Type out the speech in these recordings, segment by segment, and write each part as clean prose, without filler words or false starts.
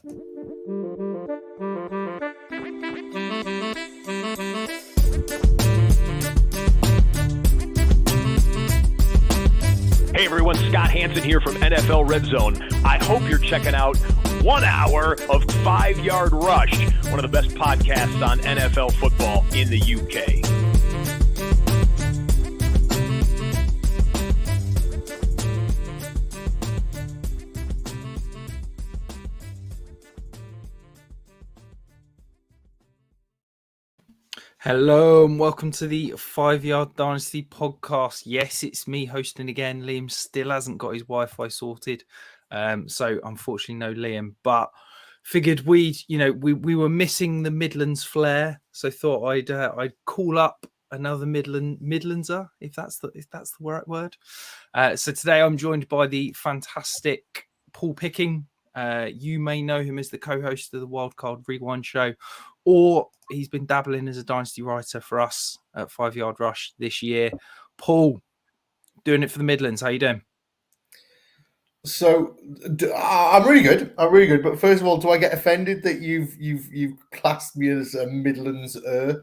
Hey everyone, Scott Hansen here from NFL Red Zone. I hope you're checking out 1 hour of 5 Yard Rush, one of the best podcasts on NFL football in the UK. Hello and welcome to the 5 Yard Dynasty podcast. Yes, it's me hosting again. Liam still hasn't got his Wi-Fi sorted, so unfortunately no Liam. But figured we were missing the Midlands flair, so thought I'd call up another Midlandser if that's the right word. So today I'm joined by the fantastic Paul Picken. You may know him as the co-host of the Wildcard Rewind show, or he's been dabbling as a Dynasty writer for us at 5 Yard Rush this year. Paul, doing it for the Midlands. How you doing? So I'm really good. But first of all, do I get offended that you've classed me as a Midlandser?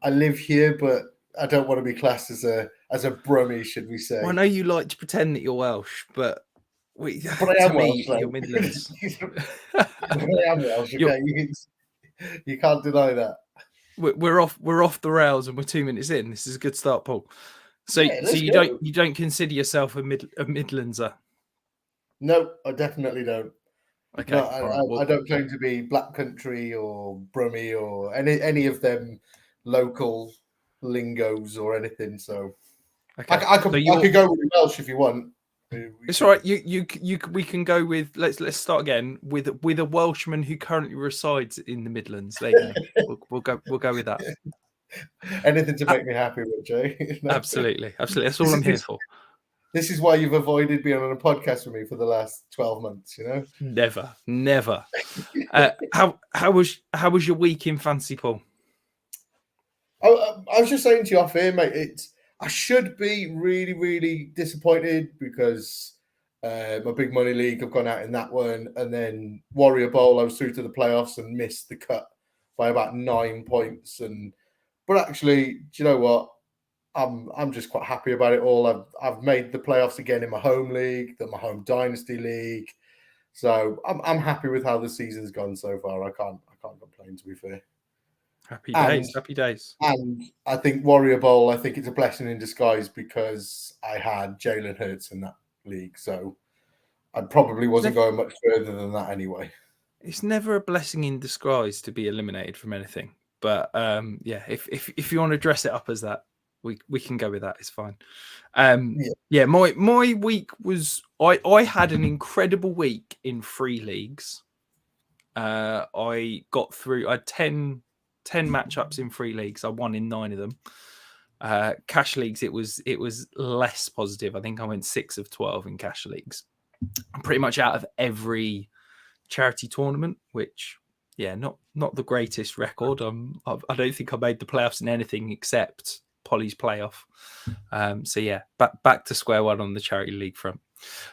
I live here, but I don't want to be classed as a Brummie, should we say? Well, I know you like to pretend that you're Welsh, but I am Welsh. You're Midlands. I am Welsh. Okay? You can't deny that. We're off the rails, and we're 2 minutes in. This is a good start, Paul. So you don't consider yourself a Midlandser? No, I definitely don't. Okay, no, I don't claim to be Black Country or Brummie or any of them local lingos or anything. So okay. I could go with Welsh if you want. It's all right. We can go with let's start again with a Welshman who currently resides in the Midlands. There you go. We'll go with that. Anything to make me happy, Jay. No. Absolutely. That's all I'm here for. This is why you've avoided being on a podcast with me for the last 12 months. You know, never. How was your week in fantasy, Paul? I was just saying to you off here, mate. I should be really, really disappointed because my big money league, I've gone out in that one. And then Warrior Bowl, I was through to the playoffs and missed the cut by about 9 points. But actually, do you know what? I'm just quite happy about it all. I've made the playoffs again in my home league, my home Dynasty league. So I'm happy with how the season's gone so far. I can't complain, to be fair. Happy days. And I think Warrior Bowl, I think it's a blessing in disguise because I had Jalen Hurts in that league. So I probably wasn't going much further than that anyway. It's never a blessing in disguise to be eliminated from anything. But if you want to dress it up as that, we can go with that. It's fine. My week was I had an incredible week in 3 leagues. I got through. I had 10 matchups in 3 leagues. I won in 9 of them. Cash leagues, it was less positive. I think I went 6 of 12 in cash leagues. I'm pretty much out of every charity tournament, which not the greatest record. I don't think I made the playoffs in anything except Polly's playoff. Back to square one on the charity league front.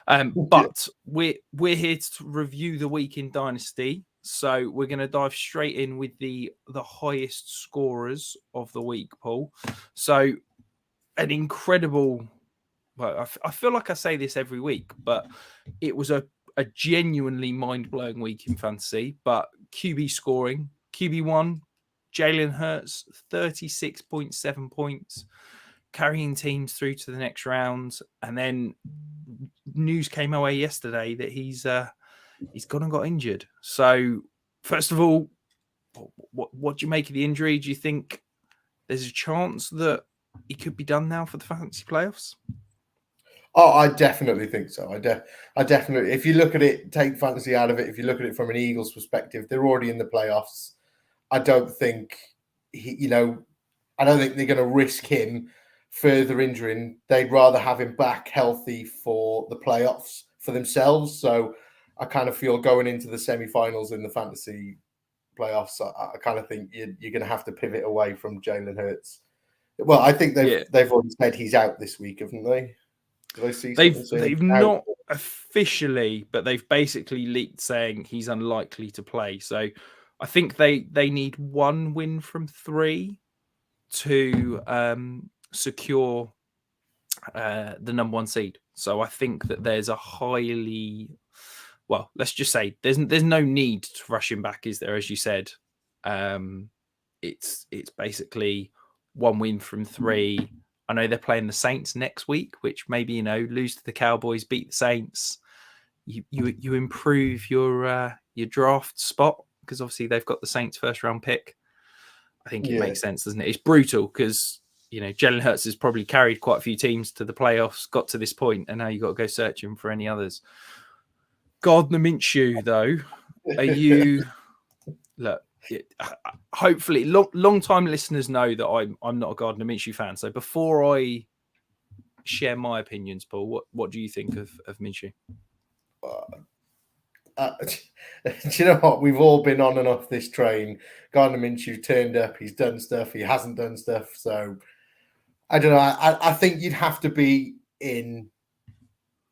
But we're here to review the week in Dynasty. So we're going to dive straight in with the highest scorers of the week, Paul. So an incredible, well, I feel like I say this every week, but it was a genuinely mind-blowing week in fantasy. But QB scoring, QB1, Jalen Hurts, 36.7 points, carrying teams through to the next round. And then news came away yesterday that he's gone and got injured. So, first of all, what do you make of the injury? Do you think there's a chance that he could be done now for the fantasy playoffs? Oh, I definitely think so. I definitely. If you look at it, take fantasy out of it. If you look at it from an Eagles perspective, they're already in the playoffs. I don't think I don't think they're going to risk him further injuring. They'd rather have him back healthy for the playoffs for themselves. So I kind of feel going into the semi-finals in the fantasy playoffs, I kind of think you're going to have to pivot away from Jalen Hurts. Well, I think they've already said he's out this week, haven't they? Did I see they've not officially, but they've basically leaked saying he's unlikely to play. So I think they need 1 win from 3 to secure the number 1 seed. So I think that there's a highly, well, let's just say there's no need to rush him back, is there? As you said, it's basically 1 win from 3. I know they're playing the Saints next week, which maybe, lose to the Cowboys, beat the Saints. You improve your draft spot, because obviously they've got the Saints first round pick. I think it makes sense, doesn't it? It's brutal because, Jalen Hurts has probably carried quite a few teams to the playoffs, got to this point, and now you've got to go searching for any others. Gardner Minshew, though, are you... Look, hopefully, long-time listeners know that I'm not a Gardner Minshew fan. So before I share my opinions, Paul, what do you think of Minshew? Do you know what? We've all been on and off this train. Gardner Minshew turned up. He's done stuff. He hasn't done stuff. So I don't know. I think you'd have to be in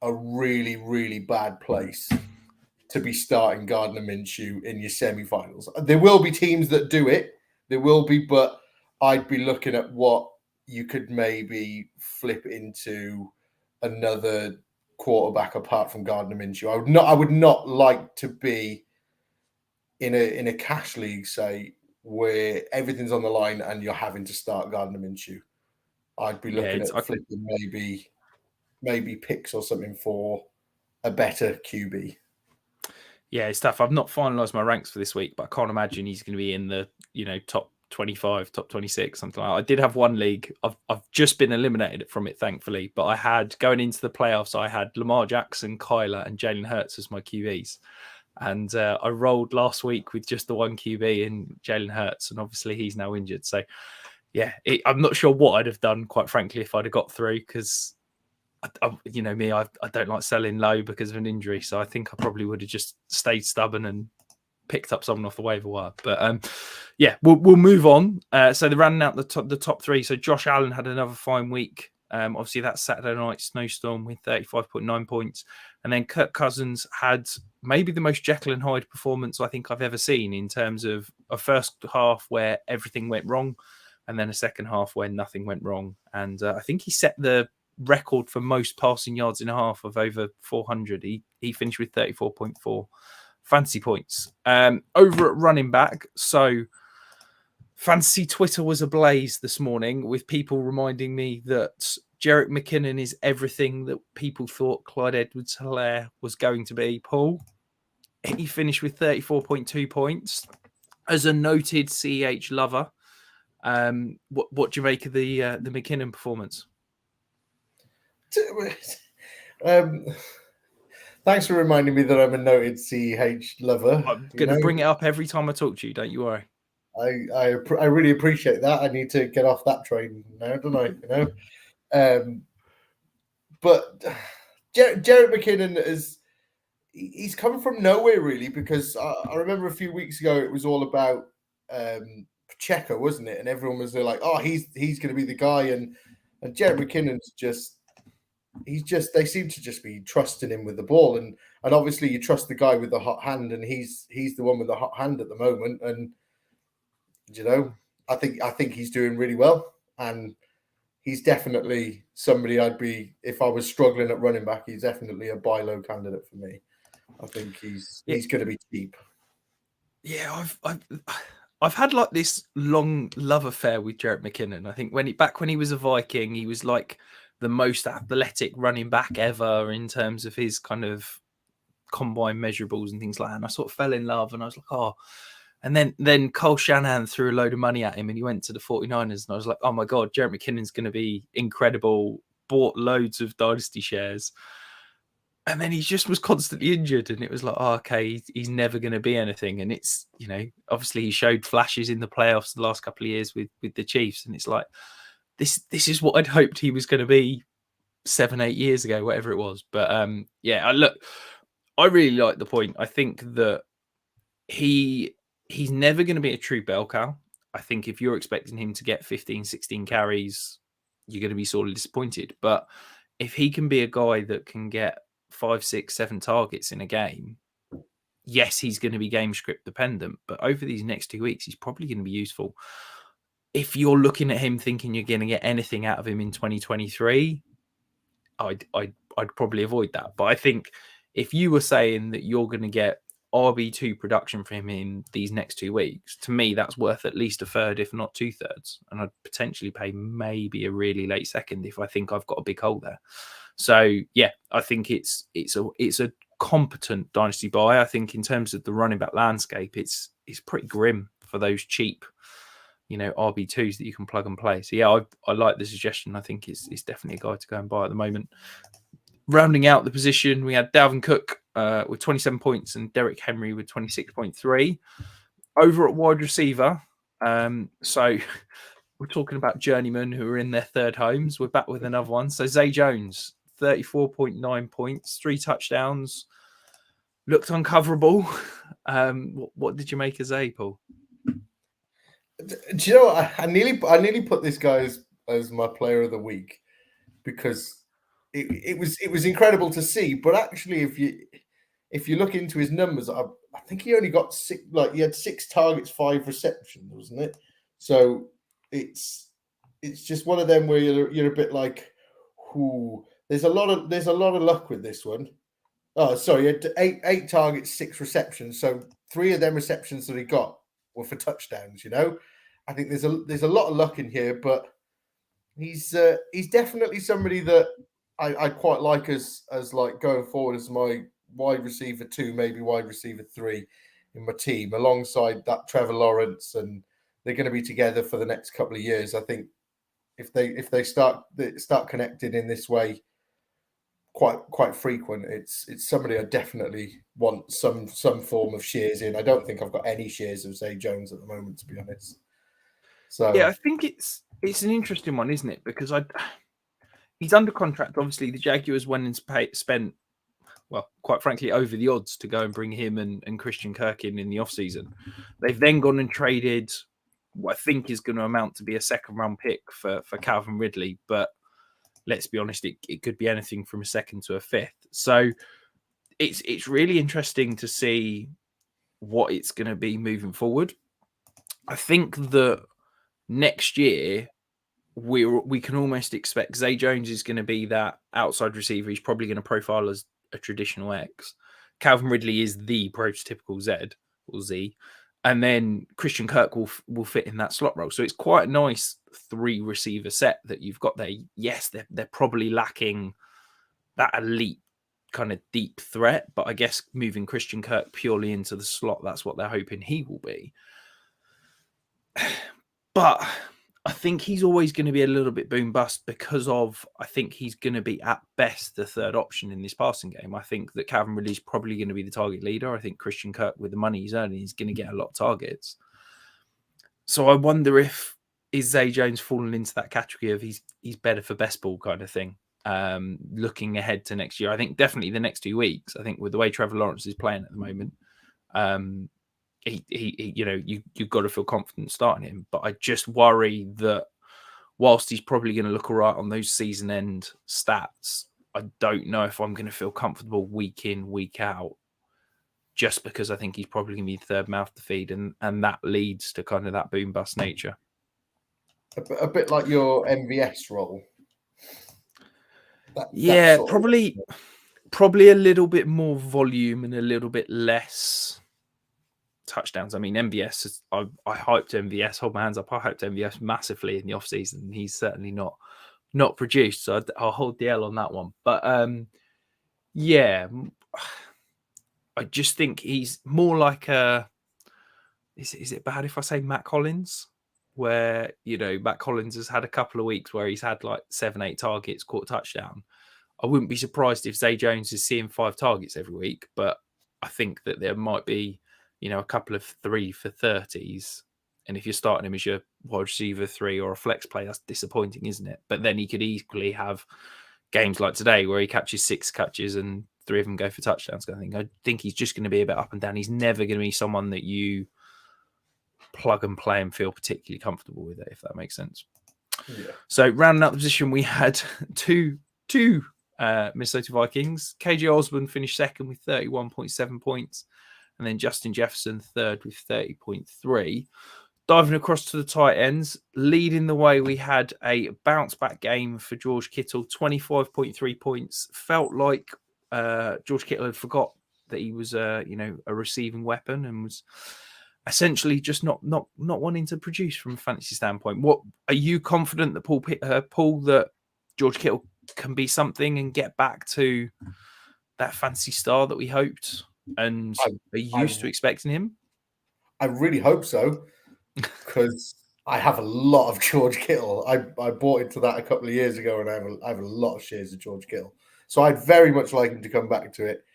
a really, really bad place to be starting Gardner Minshew in your semi-finals. There will be teams that do it. There will be, but I'd be looking at what you could maybe flip into another quarterback apart from Gardner Minshew. I would not like to be in a cash league, say, where everything's on the line and you're having to start Gardner Minshew. I'd be looking at flipping maybe picks or something for a better QB. Yeah, it's tough. I've not finalised my ranks for this week, but I can't imagine he's going to be in the top 25, top 26, something like that. I did have one league. I've just been eliminated from it, thankfully. But I had, going into the playoffs, I had Lamar Jackson, Kyler, and Jalen Hurts as my QBs. And I rolled last week with just the one QB in Jalen Hurts, and obviously he's now injured. So, yeah, I'm not sure what I'd have done, quite frankly, if I'd have got through, because I don't like selling low because of an injury. So I think I probably would have just stayed stubborn and picked up someone off the waiver wire. But we'll move on. So they're running out the top 3. So Josh Allen had another fine week. Obviously that Saturday night snowstorm with 35.9 points. And then Kirk Cousins had maybe the most Jekyll and Hyde performance I think I've ever seen, in terms of a first half where everything went wrong, and then a second half where nothing went wrong. And I think he set the record for most passing yards in a half of over 400. He finished with 34.4 fantasy points. Over at running back, so fantasy Twitter was ablaze this morning with people reminding me that Jerick McKinnon is everything that people thought Clyde Edwards-Helaire was going to be. Paul, he finished with 34.2 points. As a noted CEH lover, what do you make of the McKinnon performance? Thanks for reminding me that I'm a noted CEH lover. I'm going to bring it up every time I talk to you. Don't you worry. I really appreciate that. I need to get off that train now, don't I? But Jerick McKinnon he's come from nowhere, really, because I remember a few weeks ago it was all about Pacheco, wasn't it? And everyone was like, "Oh, he's going to be the guy," and Jerick McKinnon's they seem to just be trusting him with the ball, and obviously you trust the guy with the hot hand, and he's the one with the hot hand at the moment, and I think he's doing really well, and he's definitely somebody I'd be, if I was struggling at running back, he's definitely a buy low candidate for me. I think he's going to be cheap. Yeah, I've had like this long love affair with Jerick McKinnon. I think when he was a Viking, he was like the most athletic running back ever in terms of his kind of combine measurables and things like that. And I sort of fell in love, and I was like, oh. And then Cole Shanahan threw a load of money at him, and he went to the 49ers, and I was like, oh my God, Jerick McKinnon's going to be incredible. Bought loads of Dynasty shares. And then he just was constantly injured, and it was like, oh, okay, he's never going to be anything. And it's, obviously he showed flashes in the playoffs the last couple of years with the Chiefs, and it's like, this is what I'd hoped he was going to be 7-8 years ago, whatever it was. But I really like the point. I think that he's never going to be a true bell cow. I think if you're expecting him to get 15, 16 carries, you're going to be sorely disappointed. But if he can be a guy that can get 5, 6, 7 targets in a game, yes, he's going to be game script dependent, but over these next 2 weeks, he's probably going to be useful. If you're looking at him thinking you're going to get anything out of him in 2023, I'd probably avoid that. But I think if you were saying that you're going to get RB2 production from him in these next 2 weeks, to me, that's worth at least a third, if not 2/3. And I'd potentially pay maybe a really late second if I think I've got a big hole there. So yeah, I think it's a competent dynasty buy. I think in terms of the running back landscape, it's pretty grim for those cheap, RB2s that you can plug and play. So yeah, I like the suggestion. I think it's definitely a guy to go and buy at the moment. Rounding out the position, we had Dalvin Cook with 27 points and Derrick Henry with 26.3. Over at wide receiver, so we're talking about journeymen who are in their third homes. We're back with another one. So Zay Jones, 34.9 points, 3 touchdowns. Looked uncoverable. What did you make of Zay, Paul? Do you know what? I nearly put this guy as my player of the week because it was incredible to see. But actually, if you look into his numbers, I think he only got 6. Like he had 6 targets, 5 receptions, wasn't it? So it's just one of them where you're a bit like, "Ooh, there's a lot of luck with this one." Oh, sorry, he had 8 targets, 6 receptions. So 3 of them receptions that he got were for touchdowns. I think there's a lot of luck in here, but he's definitely somebody that I quite like as like going forward as my wide receiver 2, maybe wide receiver 3 in my team, alongside that Trevor Lawrence, and they're going to be together for the next couple of years. I think if they start connecting in this way quite frequent, it's somebody I definitely want some form of shares in. I don't think I've got any shares of Zay Jones at the moment, to be honest. So yeah, I think it's an interesting one, isn't it? Because he's under contract. Obviously, the Jaguars went and spent, well, quite frankly, over the odds to go and bring him and Christian Kirk in the offseason. They've then gone and traded what I think is going to amount to be a second-round pick for Calvin Ridley. But let's be honest, it could be anything from a second to a fifth. So it's really interesting to see what it's going to be moving forward. I think that next year, we can almost expect Zay Jones is going to be that outside receiver. He's probably going to profile as a traditional X. Calvin Ridley is the prototypical Z or Z. And then Christian Kirk will fit in that slot role. So it's quite a nice 3 receiver set that you've got there. Yes, they're probably lacking that elite kind of deep threat, but I guess moving Christian Kirk purely into the slot, that's what they're hoping he will be. But I think he's always going to be a little bit boom bust because I think he's going to be at best the third option in this passing game. I think that Calvin Ridley's probably going to be the target leader. I think Christian Kirk, with the money he's earning, is going to get a lot of targets. So I wonder is Zay Jones falling into that category of he's better for best ball kind of thing. Looking ahead to next year, I think definitely the next 2 weeks. I think with the way Trevor Lawrence is playing at the moment, you've got to feel confident starting him. But I just worry that whilst he's probably going to look all right on those season end stats, I don't know if I'm going to feel comfortable week in, week out, just because I think he's probably going to be the third mouth to feed, and that leads to kind of that boom bust nature. A bit like your MVS role. Probably a little bit more volume and a little bit less touchdowns. I mean, MVS, I hyped MVS, hold my hands up, I hyped MVS massively in the offseason. He's certainly not produced, so I'll hold the L on that one. But yeah, I just think he's more like is it bad if I say Matt Collins? Where, Matt Collins has had a couple of weeks where he's had like 7-8 targets, caught a touchdown. I wouldn't be surprised if Zay Jones is seeing 5 targets every week, but I think that there might be, a couple of 3 for 30s. And if you're starting him as your wide receiver 3 or a flex play, that's disappointing, isn't it? But then he could equally have games like today where he catches 6 catches and 3 of them go for touchdowns. I think he's just going to be a bit up and down. He's never going to be someone that you plug and play and feel particularly comfortable with it, if that makes sense. Yeah. So rounding out the position, we had two Minnesota Vikings. KJ Osborne finished second with 31.7 points. And then Justin Jefferson third with 30.3. Diving across to the tight ends, leading the way, we had a bounce-back game for George Kittle, 25.3 points. Felt like George Kittle had forgot that he was, a receiving weapon and was essentially just not wanting to produce from a fantasy standpoint. What are you confident that Paul, that George Kittle can be something and get back to that fantasy star that we hoped and are used to expecting him? I really hope so. Because I have a lot of George Kittle. I bought into that a couple of years ago, and I have a lot of shares of George Kittle. So I'd very much like him to come back to it.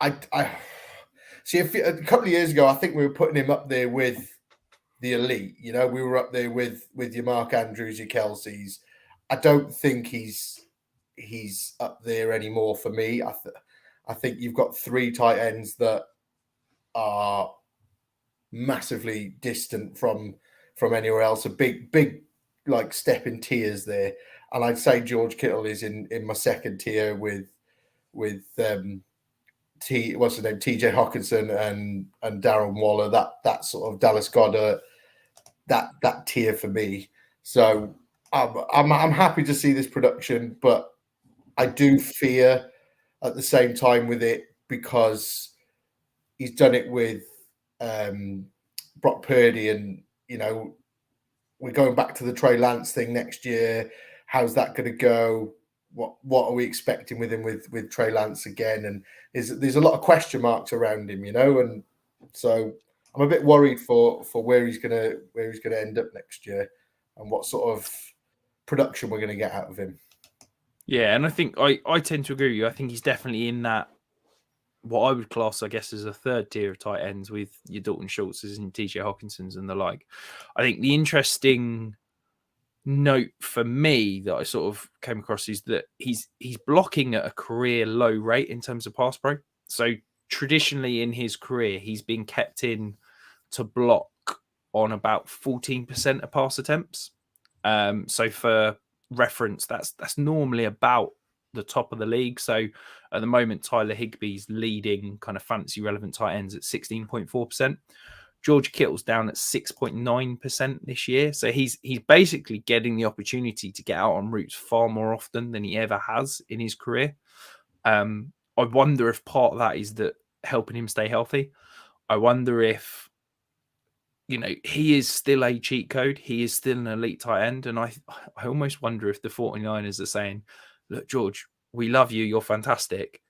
I see. A couple of years ago, I think we were putting him up there with the elite. You know, we were up there with your Mark Andrews, your Kelseys. I don't think he's up there anymore for me. I think you've got three tight ends that are massively distant from anywhere else. A big like step in tiers there, and I'd say George Kittle is in my second tier with what's his name, TJ Hawkinson and Darren Waller. That sort of Dallas Goedert, that tier for me. So I'm happy to see this production, but I do fear at the same time with it because he's done it with Brock Purdy, and we're going back to the Trey Lance thing next year. How's that going to go? What are we expecting with him with Trey Lance again? And there's a lot of question marks around him, and so I'm a bit worried for where he's gonna end up next year and what sort of production we're going to get out of him. Yeah, and I think I tend to agree with you. I think he's definitely in that, what I would class, I guess, as a third tier of tight ends with your Dalton Schultz's and TJ Hawkinson's and the like. I think the interesting note for me that I sort of came across is that he's blocking at a career low rate in terms of pass pro. So traditionally in his career, he's been kept in to block on about 14% of pass attempts. So for reference, that's normally about the top of the league. So at the moment, Tyler Higbee's leading kind of fantasy relevant tight ends at 16.4%. George Kittle's down at 6.9% this year. So he's basically getting the opportunity to get out on routes far more often than he ever has in his career. I wonder if part of that is that helping him stay healthy. I wonder if, he is still a cheat code. He is still an elite tight end. And I almost wonder if the 49ers are saying, look, George, we love you. You're fantastic.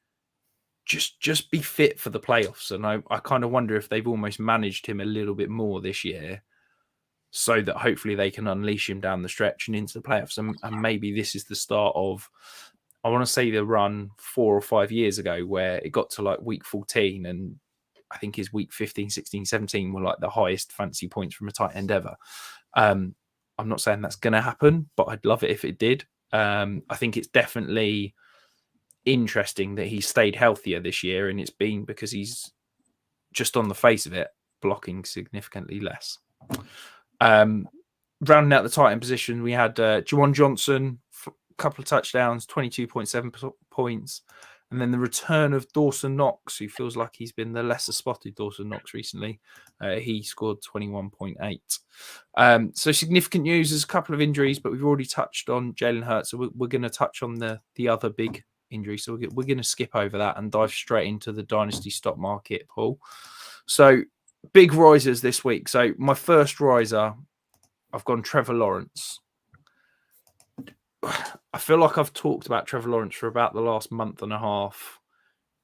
Just be fit for the playoffs. And I kind of wonder if they've almost managed him a little bit more this year so that hopefully they can unleash him down the stretch and into the playoffs. And maybe this is the start of, I want to say, the run 4 or 5 years ago where it got to like week 14 and I think his week 15, 16, 17 were like the highest fantasy points from a tight end ever. I'm not saying that's going to happen, but I'd love it if it did. I think it's definitely interesting that he stayed healthier this year, and it's been because he's just on the face of it blocking significantly less. Rounding out the tight end position, we had Juwan Johnson, a couple of touchdowns, 22.7 points. And then the return of Dawson Knox, who feels like he's been the lesser spotted Dawson Knox recently. He scored 21.8. So significant news. There's a couple of injuries, but we've already touched on Jalen Hurts. So we're going to touch on the other big injury. So we're going to skip over that and dive straight into the Dynasty stock market, Paul. So big risers this week. So my first riser, I've gone Trevor Lawrence. I feel like I've talked about Trevor Lawrence for about the last month and a half.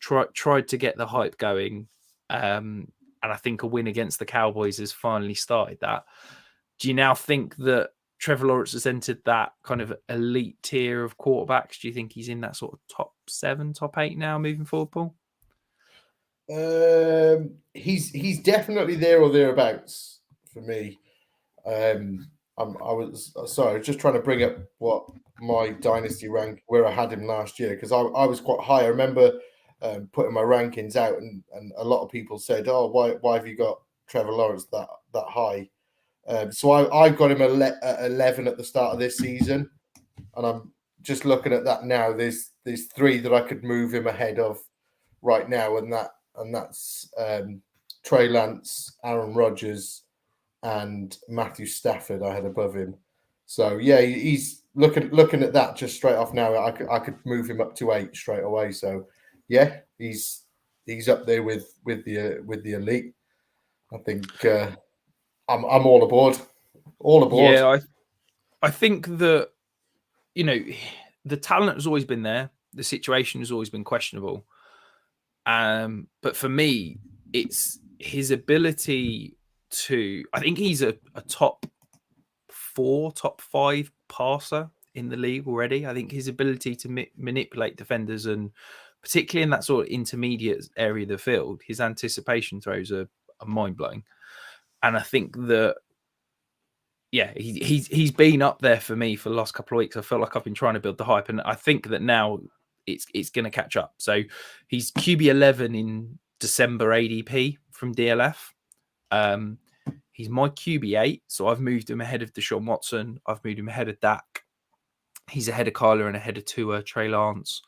Tried to get the hype going. And I think a win against the Cowboys has finally started that. Do you now think that Trevor Lawrence has entered that kind of elite tier of quarterbacks? Do you think he's in that sort of top 7, top 8 now moving forward, Paul? He's definitely there or thereabouts for me. I was just trying to bring up what my dynasty rank where I had him last year because I was quite high. I remember putting my rankings out and a lot of people said, "Oh, why have you got Trevor Lawrence that high?" So I got him at 11 at the start of this season, and I'm just looking at that now, there's 3 that I could move him ahead of right now, and that's Trey Lance, Aaron Rodgers, and Matthew Stafford I had above him. So yeah, he's looking at that just straight off now. I could move him up to 8 straight away. So yeah, he's up there with the elite. I think I'm all aboard. All aboard. Yeah, I think that, you know, the talent has always been there. The situation has always been questionable. But for me, it's his ability to, I think he's a top 4, top 5 passer in the league already. I think his ability to manipulate defenders, and particularly in that sort of intermediate area of the field, his anticipation throws are mind-blowing. And I think that, yeah, he's been up there for me for the last couple of weeks. I feel like I've been trying to build the hype, and I think that now it's going to catch up. So he's QB 11 in December ADP from DLF. He's my QB 8, so I've moved him ahead of Deshaun Watson. I've moved him ahead of Dak. He's ahead of Kyler and ahead of Tua, Trey Lance.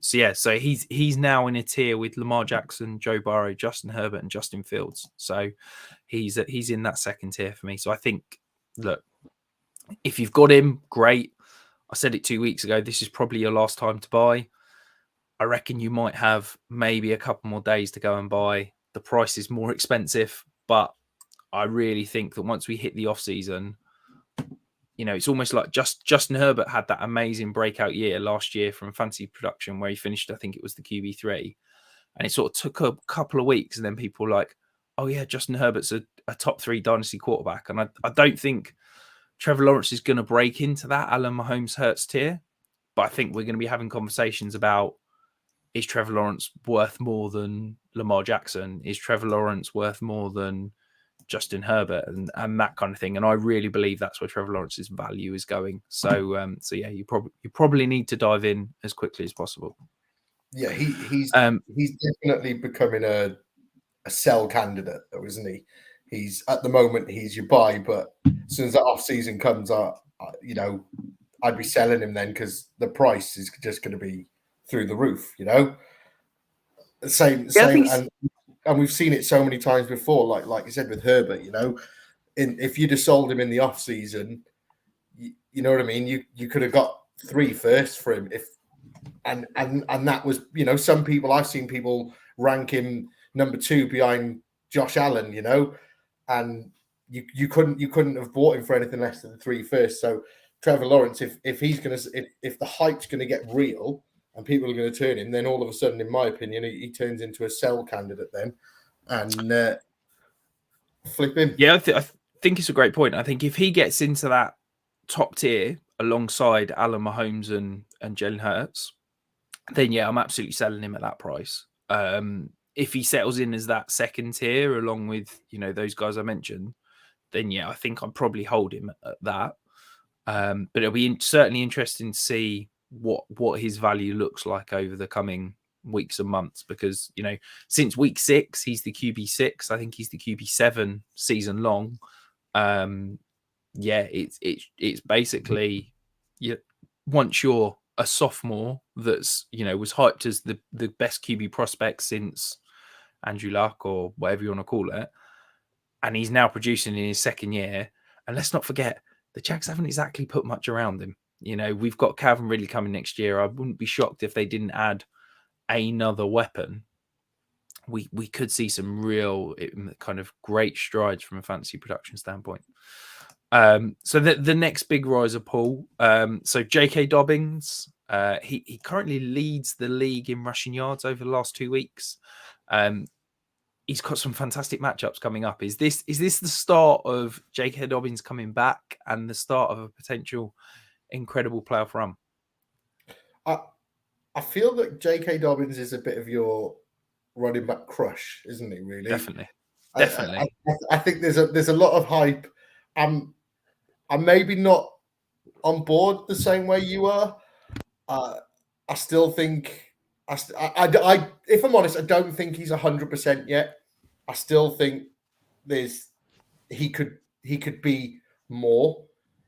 So he's now in a tier with Lamar Jackson, Joe Burrow, Justin Herbert, and Justin Fields. So he's in that second tier for me. So I think, look, if you've got him, great. I said it 2 weeks ago. This is probably your last time to buy. I reckon you might have maybe a couple more days to go and buy. The price is more expensive, but I really think that once we hit the off season, you know, it's almost like Justin Herbert had that amazing breakout year last year from fantasy production where he finished, I think it was the QB3. And it sort of took a couple of weeks. And then people were like, oh, yeah, Justin Herbert's a top 3 dynasty quarterback. And I don't think Trevor Lawrence is going to break into that Allen Mahomes Hurts tier. But I think we're going to be having conversations about, is Trevor Lawrence worth more than Lamar Jackson? Is Trevor Lawrence worth more than Justin Herbert and that kind of thing? And I really believe that's where Trevor Lawrence's value is going. So yeah, you probably need to dive in as quickly as possible. Yeah, he's definitely becoming a sell candidate, though, isn't he? He's at the moment he's your buy, but as soon as that off season comes, I'd be selling him then because the price is just going to be through the roof. You know, same, and we've seen it so many times before. Like you said with Herbert, you know, if you'd have sold him in the off season, you know what I mean. You could have got 3 firsts for him and that was, you know, I've seen people rank him number 2 behind Josh Allen, you know, and you couldn't have bought him for anything less than 3 firsts. So Trevor Lawrence, if the hype's gonna get real and people are going to turn him, then all of a sudden, in my opinion, he turns into a sell candidate then, and flip him. Yeah, I think it's a great point. I think if he gets into that top tier alongside Allen Mahomes and Jalen Hurts, then yeah, I'm absolutely selling him at that price. If he settles in as that second tier along with, you know, those guys I mentioned, then yeah, I think I'd probably hold him at that. But it'll be certainly interesting to see what his value looks like over the coming weeks and months, because, you know, since week 6 he's the QB6. I think he's the QB7 season long. It's basically, once you're a sophomore that's, you know, was hyped as the best QB prospect since Andrew Luck or whatever you want to call it, and he's now producing in his second year. And let's not forget, the Jags haven't exactly put much around him. You know, we've got Calvin Ridley coming next year. I wouldn't be shocked if they didn't add another weapon. We could see some real kind of great strides from a fantasy production standpoint. So the next big riser, Paul. So J.K. Dobbins, he currently leads the league in rushing yards over the last 2 weeks. He's got some fantastic matchups coming up. Is this the start of J.K. Dobbins coming back and the start of a potential incredible playoff run? I feel that J.K. Dobbins is a bit of your running back crush, isn't he? Really, definitely. I think there's a lot of hype. I'm maybe not on board the same way you are. I still think if I'm honest, I don't think he's 100% yet. I still think he could be more.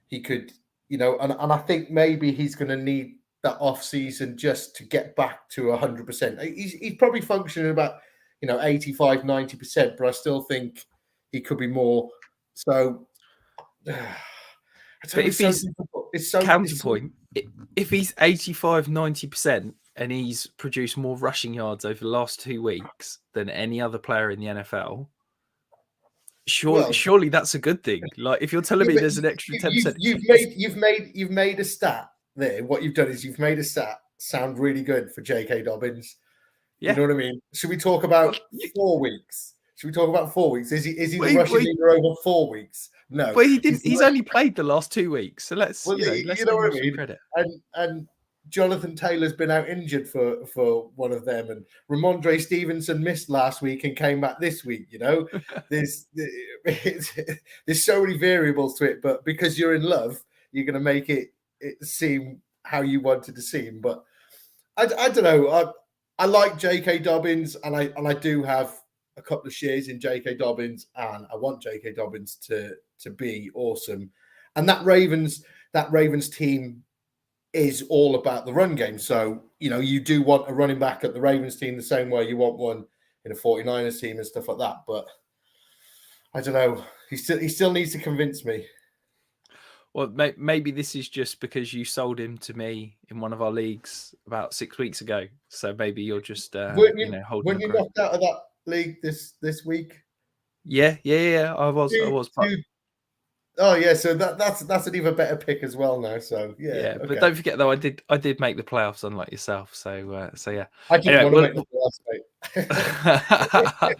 He could and I think maybe he's going to need that off season just to get back to 100%. He's probably functioning about 85, 90%, but I still think he could be more. So, But if he's if he's 85, 90% and he's produced more rushing yards over the last 2 weeks than any other player in the NFL, surely that's a good thing. Like, if you're telling me there's an extra 10%, you've made a stat there. What you've done is you've made a stat sound really good for J.K. Dobbins. You know what I mean? Should we talk about 4 weeks? Should we talk about 4 weeks? Is he the rushing leader over 4 weeks? No, but he's only played the last 2 weeks, so let's what I mean. Credit. And Jonathan Taylor's been out injured for one of them, and Ramondre Stevenson missed last week and came back this week. There's so many variables to it, but because you're in love, you're going to make it seem how you wanted to seem. But I don't know. I like J.K. Dobbins, and I do have a couple of shares in J.K. Dobbins, and I want J.K. Dobbins to be awesome. And that Ravens team is all about the run game. So, you do want a running back at the Ravens team the same way you want one in a 49ers team and stuff like that. But I don't know. He still needs to convince me. Well, maybe this is just because you sold him to me in one of our leagues about 6 weeks ago. So maybe you're just holding. When you knocked out of that league this week? Yeah. I was. Oh yeah, so that's an even better pick as well now. So yeah. Okay. But don't forget though, I did make the playoffs, unlike yourself. So yeah. I didn't want to make the playoffs,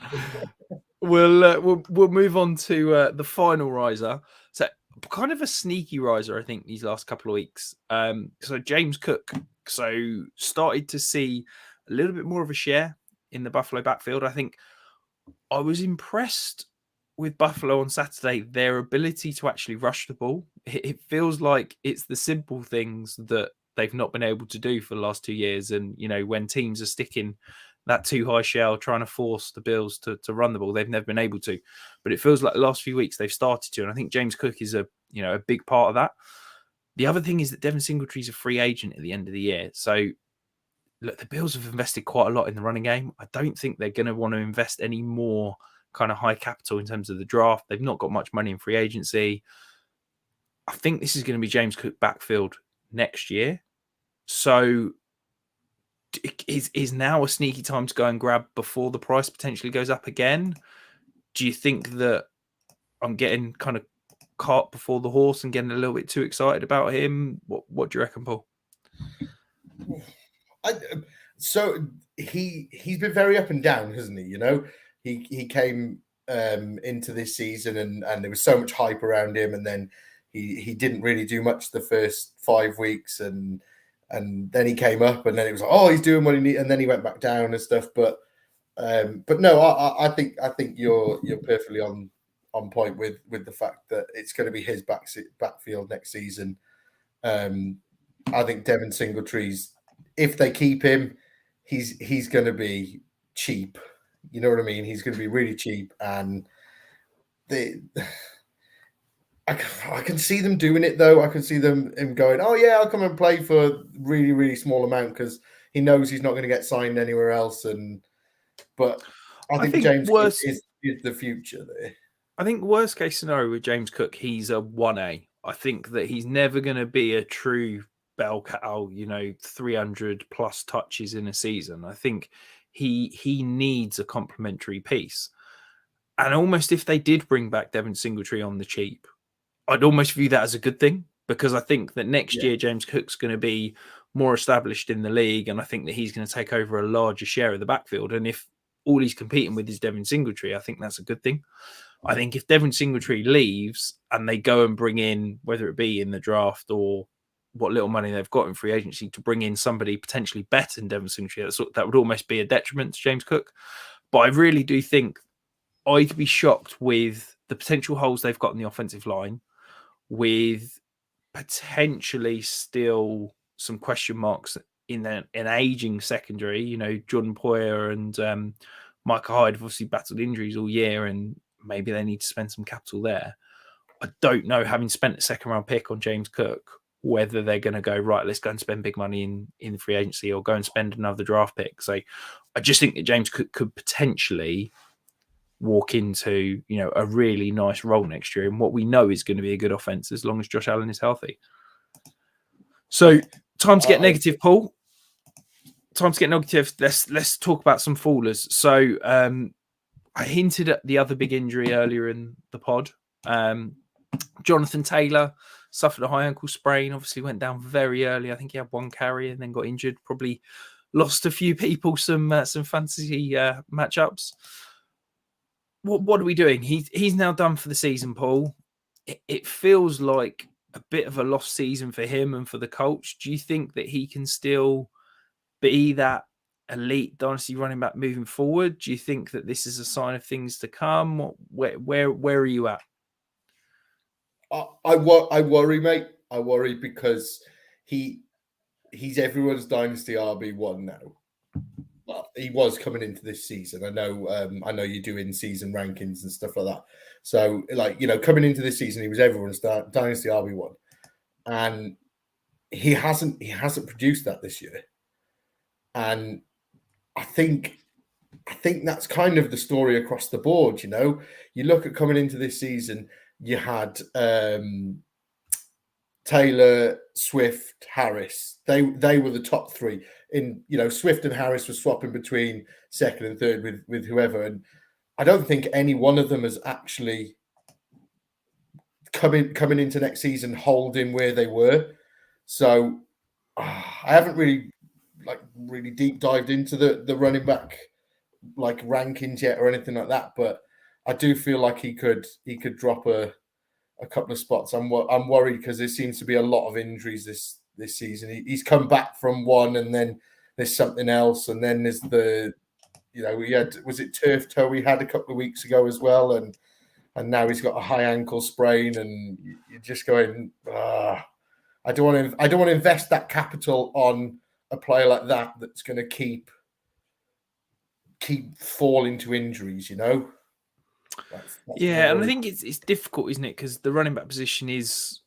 mate. We'll move on to the final riser. So kind of a sneaky riser, I think, these last couple of weeks. So James Cook started to see a little bit more of a share in the Buffalo backfield. I think I was impressed with Buffalo on Saturday, their ability to actually rush the ball. It feels like it's the simple things that they've not been able to do for the last 2 years. And, when teams are sticking that too high shell, trying to force the Bills to run the ball, they've never been able to. But it feels like the last few weeks they've started to. And I think James Cook is a big part of that. The other thing is that Devin Singletary's a free agent at the end of the year. So, look, the Bills have invested quite a lot in the running game. I don't think they're going to want to invest any more kind of high capital in terms of the draft. They've not got much money in free agency. I think this is going to be James Cook backfield next year. So is now a sneaky time to go and grab before the price potentially goes up again? Do you think that I'm getting kind of cart before the horse and getting a little bit too excited about him? What do you reckon, Paul? So he's been very up and down, hasn't he? He came into this season and there was so much hype around him, and then he didn't really do much the first 5 weeks, and then he came up, and then it was like, oh, he's doing what he needs, and then he went back down and stuff. But no, I think you're perfectly on point with the fact that it's going to be his backfield next season. I think Devin Singletary's, if they keep him, he's going to be cheap. You know what I mean? He's going to be really cheap, and I can see them doing it though. I can see him going, oh yeah, I'll come and play for a really, really small amount because he knows he's not going to get signed anywhere else. But I think James Cook is the future there. I think worst case scenario with James Cook, he's a 1A. I think that he's never going to be a true bell cow, 300 plus touches in a season. I think he needs a complementary piece. And almost if they did bring back Devin Singletary on the cheap, I'd almost view that as a good thing, because I think that next year James Cook's going to be more established in the league, and I think that he's going to take over a larger share of the backfield. And if all he's competing with is Devin Singletary, I think that's a good thing. I think if Devin Singletary leaves and they go and bring in, whether it be in the draft or what little money they've got in free agency, to bring in somebody potentially better than Devin Singletary, that would almost be a detriment to James Cook. But I really do think I'd be shocked with the potential holes they've got in the offensive line, with potentially still some question marks in an aging secondary. Jordan Poyer and Micah Hyde have obviously battled injuries all year, and maybe they need to spend some capital there. I don't know, having spent a second round pick on James Cook, whether they're going to go, right, let's go and spend big money in free agency or go and spend another draft pick. So I just think that James could potentially walk into, a really nice role next year in what we know is going to be a good offense as long as Josh Allen is healthy. So time to get negative, Paul. Time to get negative. Let's talk about some fallers. So I hinted at the other big injury earlier in the pod. Jonathan Taylor suffered a high ankle sprain, obviously went down very early. I think he had one carry and then got injured, probably lost a few people some fantasy matchups. What are we doing? He's now done for the season, Paul. It feels like a bit of a lost season for him and for the Colts. Do you think that he can still be that elite Dynasty running back moving forward? Do you think that this is a sign of things to come? Where are you at? I worry, mate. I worry because he's everyone's Dynasty RB1 now. Well, he was coming into this season. I know you're doing season rankings and stuff like that. So, coming into this season, he was everyone's Dynasty RB1, and he hasn't produced that this year. And I think that's kind of the story across the board. You look at coming into this season, you had Taylor, Swift, Harris. They were the top three. Swift and Harris were swapping between second and third with whoever, and I don't think any one of them has actually coming into next season holding where they were. So I haven't really deep dived into the running back rankings yet or anything like that, but I do feel like he could drop a couple of spots. I'm worried because there seems to be a lot of injuries this season. He's come back from one, and then there's something else, and then there's was it turf toe we had a couple of weeks ago as well, and now he's got a high ankle sprain, and you're just going, I don't want to invest that capital on a player like that that's going to keep falling to injuries, That's and I think it's difficult, isn't it? Because the running back position is,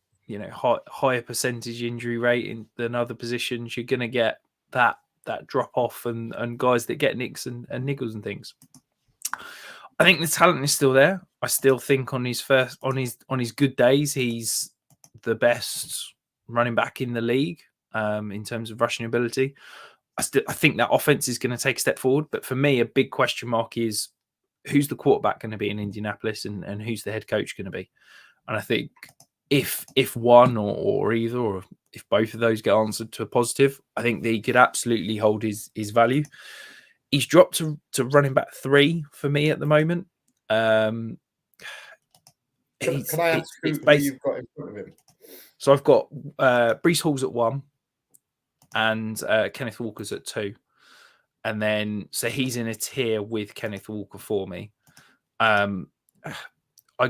higher percentage injury rate than other positions. You're going to get that drop off and guys that get nicks and niggles and things. I think the talent is still there. I still think on his good days, he's the best running back in the league in terms of rushing ability. I think that offense is going to take a step forward. But for me, a big question mark is who's the quarterback going to be in Indianapolis and who's the head coach going to be. And I think if one or either, or if both of those get answered to a positive, I think that he could absolutely hold his value. He's dropped to running back 3 for me at the moment. Can I ask who you've got in front of him? So I've got Breece Hall's at 1 and Kenneth Walker's at 2. And then, so he's in a tier with Kenneth Walker for me. I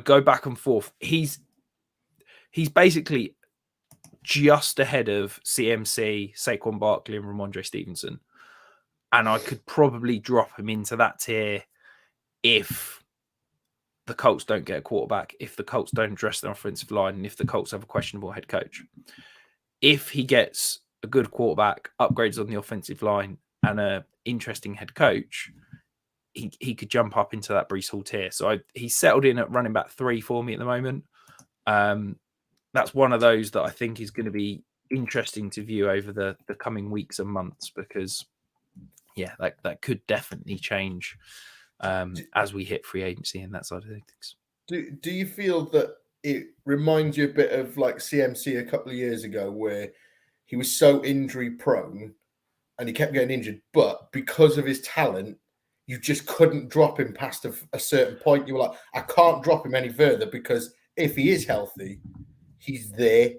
go back and forth. He's basically just ahead of CMC, Saquon Barkley, and Ramondre Stevenson. And I could probably drop him into that tier if the Colts don't get a quarterback, if the Colts don't address their offensive line, and if the Colts have a questionable head coach. If he gets a good quarterback, upgrades on the offensive line, and an interesting head coach, he could jump up into that Breece Hall tier. So he's settled in at running back 3 for me at the moment. That's one of those that I think is going to be interesting to view over the coming weeks and months, because that could definitely change as we hit free agency and that side of things. Do you feel that it reminds you a bit of like CMC a couple of years ago, where he was so injury prone and he kept getting injured, but because of his talent, you just couldn't drop him past a certain point? You were like, I can't drop him any further because if he is healthy, he's there.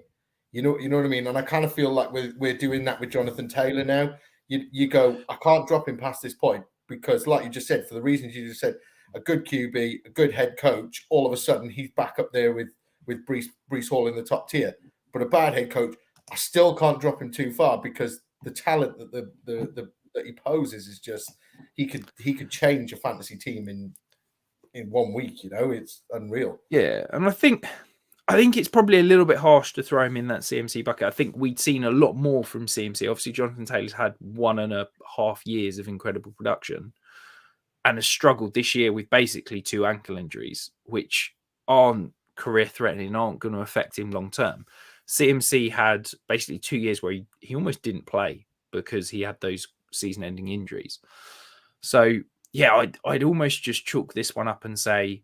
You know what I mean? And I kind of feel like we're doing that with Jonathan Taylor now. You go, I can't drop him past this point because, like you just said, for the reasons you just said, a good QB, a good head coach, all of a sudden he's back up there with Breece Hall in the top tier. But a bad head coach, I still can't drop him too far because the talent that that he poses is just he could change a fantasy team in 1 week. It's unreal. Yeah, and I think I think it's probably a little bit harsh to throw him in that CMC bucket. I think we'd seen a lot more from CMC. Obviously, Jonathan Taylor's had 1.5 years of incredible production and has struggled this year with basically 2 ankle injuries, which aren't career-threatening, aren't going to affect him long-term. CMC had basically 2 years where he almost didn't play because he had those season-ending injuries. So, yeah, I'd almost just chalk this one up and say,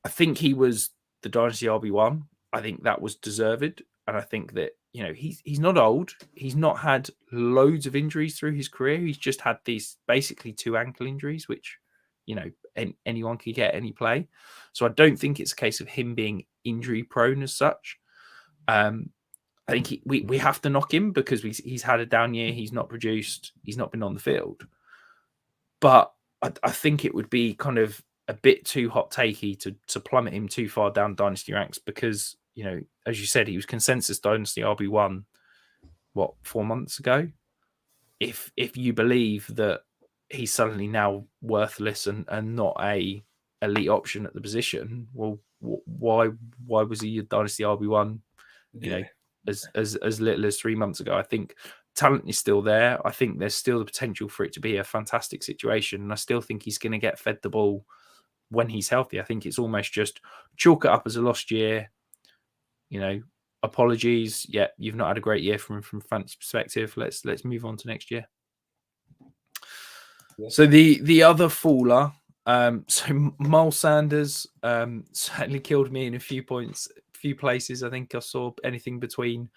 I think he was the Dynasty RB1. I think that was deserved. And I think that, he's not old. He's not had loads of injuries through his career. He's just had these basically 2 ankle injuries, which, anyone can get any play. So I don't think it's a case of him being injury prone as such. I think we have to knock him because he's had a down year. He's not produced. He's not been on the field. But I think it would be kind of a bit too hot takey to plummet him too far down Dynasty ranks because, as you said, he was consensus Dynasty RB1, 4 months ago? If you believe that he's suddenly now worthless and not a elite option at the position, well, why was he a Dynasty RB1, as little as 3 months ago? I think talent is still there. I think there's still the potential for it to be a fantastic situation. And I still think he's going to get fed the ball when he's healthy. I think it's almost just chalk it up as a lost year. Apologies. Yeah, you've not had a great year from fantasy perspective. Let's move on to next year. Yeah. So the other faller, so Miles Sanders certainly killed me in a few places. I think I saw anything between